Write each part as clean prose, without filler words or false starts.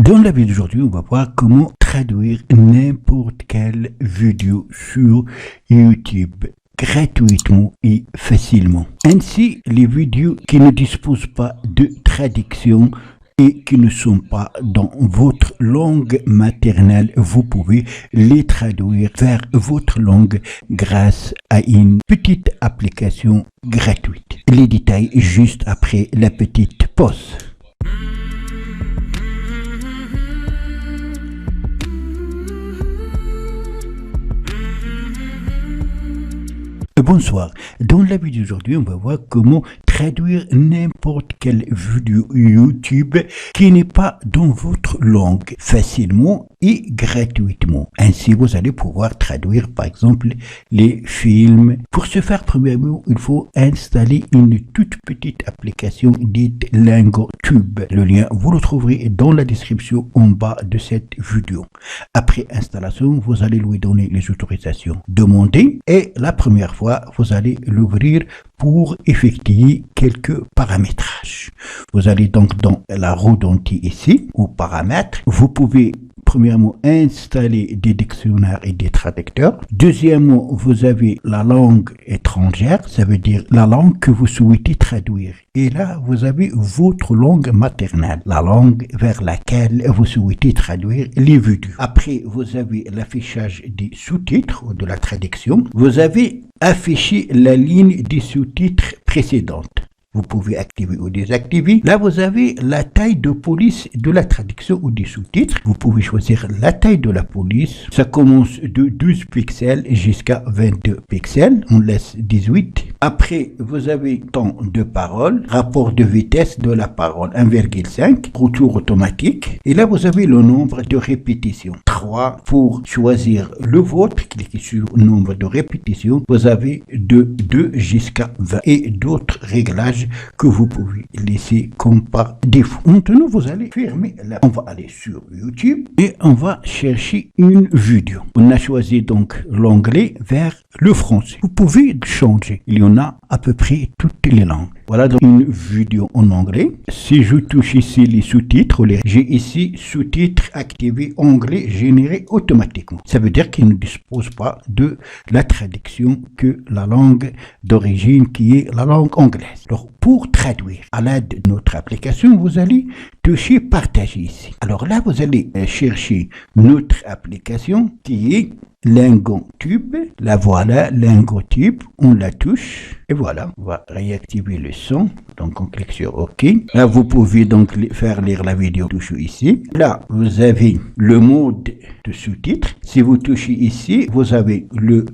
Dans la vidéo d'aujourd'hui, on va voir comment traduire n'importe quelle vidéo sur YouTube gratuitement et facilement. Ainsi, les vidéos qui ne disposent pas de traduction et qui ne sont pas dans votre langue maternelle, vous pouvez les traduire vers votre langue grâce à une petite application gratuite. Les détails juste après la petite pause. Bonsoir, dans la vidéo d'aujourd'hui, on va voir comment traduire n'importe quelle vidéo YouTube qui n'est pas dans votre langue facilement et gratuitement. Ainsi, vous allez pouvoir traduire par exemple les films. Pour ce faire, premièrement, il faut installer une toute petite application dite LingoTube. Le lien, vous le trouverez dans la description en bas de cette vidéo. Après installation, vous allez lui donner les autorisations demandées et la première fois, vous allez l'ouvrir pour effectuer quelques paramétrages. Vous allez donc dans la roue d'onglet ici, aux paramètres. Vous pouvez premièrement installer des dictionnaires et des traducteurs. Deuxièmement, vous avez la langue étrangère, ça veut dire la langue que vous souhaitez traduire. Et là, vous avez votre langue maternelle, la langue vers laquelle vous souhaitez traduire les vidéos. Après, vous avez l'affichage des sous-titres ou de la traduction. Vous avez affiché la ligne des sous-titres précédente. Vous pouvez activer ou désactiver. Là, vous avez la taille de police de la traduction ou des sous-titres. Vous pouvez choisir la taille de la police. Ça commence de 12 pixels jusqu'à 22 pixels. On laisse 18. Après, vous avez temps de parole, rapport de vitesse de la parole 1,5, retour automatique. Et là, vous avez le nombre de répétitions. 3. Pour choisir le vôtre, cliquez sur nombre de répétitions. Vous avez de 2 jusqu'à 20 et d'autres réglages que vous pouvez laisser comme par défaut. Maintenant, vous allez fermer là. On va aller sur YouTube et on va chercher une vidéo. On a choisi donc l'anglais vers le français. Vous pouvez changer. Il y en a à peu près toutes les langues. Voilà donc une vidéo en anglais. Si je touche ici les sous-titres, j'ai ici sous-titres activés anglais générés automatiquement. Ça veut dire qu'il ne dispose pas de la traduction que la langue d'origine qui est la langue anglaise. Alors, pour traduire à l'aide de notre application, vous allez toucher partager ici. Alors là, vous allez chercher notre application qui est LingoTube. La voilà, LingoTube. On la touche. Et voilà, on va réactiver le son. Donc, on clique sur OK. Là, vous pouvez donc faire lire la vidéo. Touchez ici. Là, vous avez le mode de sous-titres. Si vous touchez ici, vous avez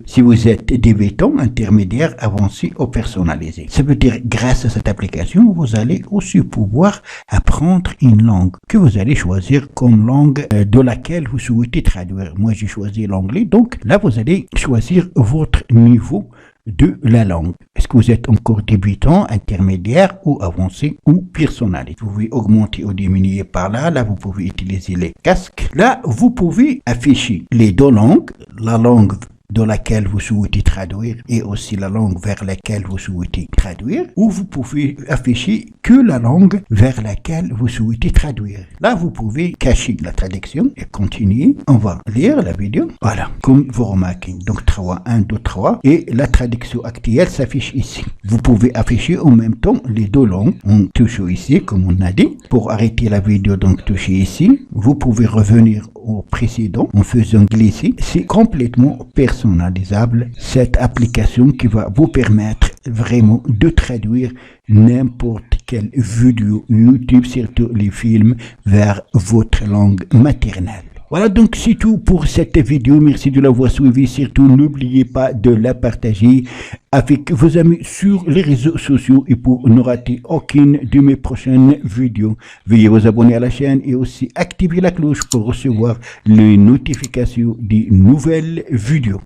si vous êtes débutant, intermédiaire, avancé ou personnalisé. Ça veut dire, grâce à cette application, vous allez aussi pouvoir apprendre une langue que vous allez choisir comme langue de laquelle vous souhaitez traduire. Moi, j'ai choisi l'anglais. Donc, là, vous allez choisir votre niveau de la langue. Est-ce que vous êtes encore débutant, intermédiaire ou avancé ou personnalisé? Vous pouvez augmenter ou diminuer par là. Là, vous pouvez utiliser les casques. Là, vous pouvez afficher les deux langues, la langue de laquelle vous souhaitez traduire et aussi la langue vers laquelle vous souhaitez traduire, ou vous pouvez afficher que la langue vers laquelle vous souhaitez traduire. Là, vous pouvez cacher la traduction et continuer. On va lire la vidéo. Voilà, comme vous remarquez. Donc, 3, 1, 2, 3. Et la traduction actuelle s'affiche ici. Vous pouvez afficher en même temps les deux langues. On touche ici, comme on a dit. Pour arrêter la vidéo, donc, touchez ici. Vous pouvez revenir au précédent en faisant glisser. C'est complètement personnalisable, cette application qui va vous permettre vraiment de traduire n'importe quelle vidéo YouTube, surtout les films, vers votre langue maternelle. Voilà donc c'est tout pour cette vidéo. Merci de l'avoir suivi. Surtout n'oubliez pas de la partager avec vos amis sur les réseaux sociaux et pour ne rater aucune de mes prochaines vidéos. Veuillez vous abonner à la chaîne et aussi activer la cloche pour recevoir les notifications des nouvelles vidéos.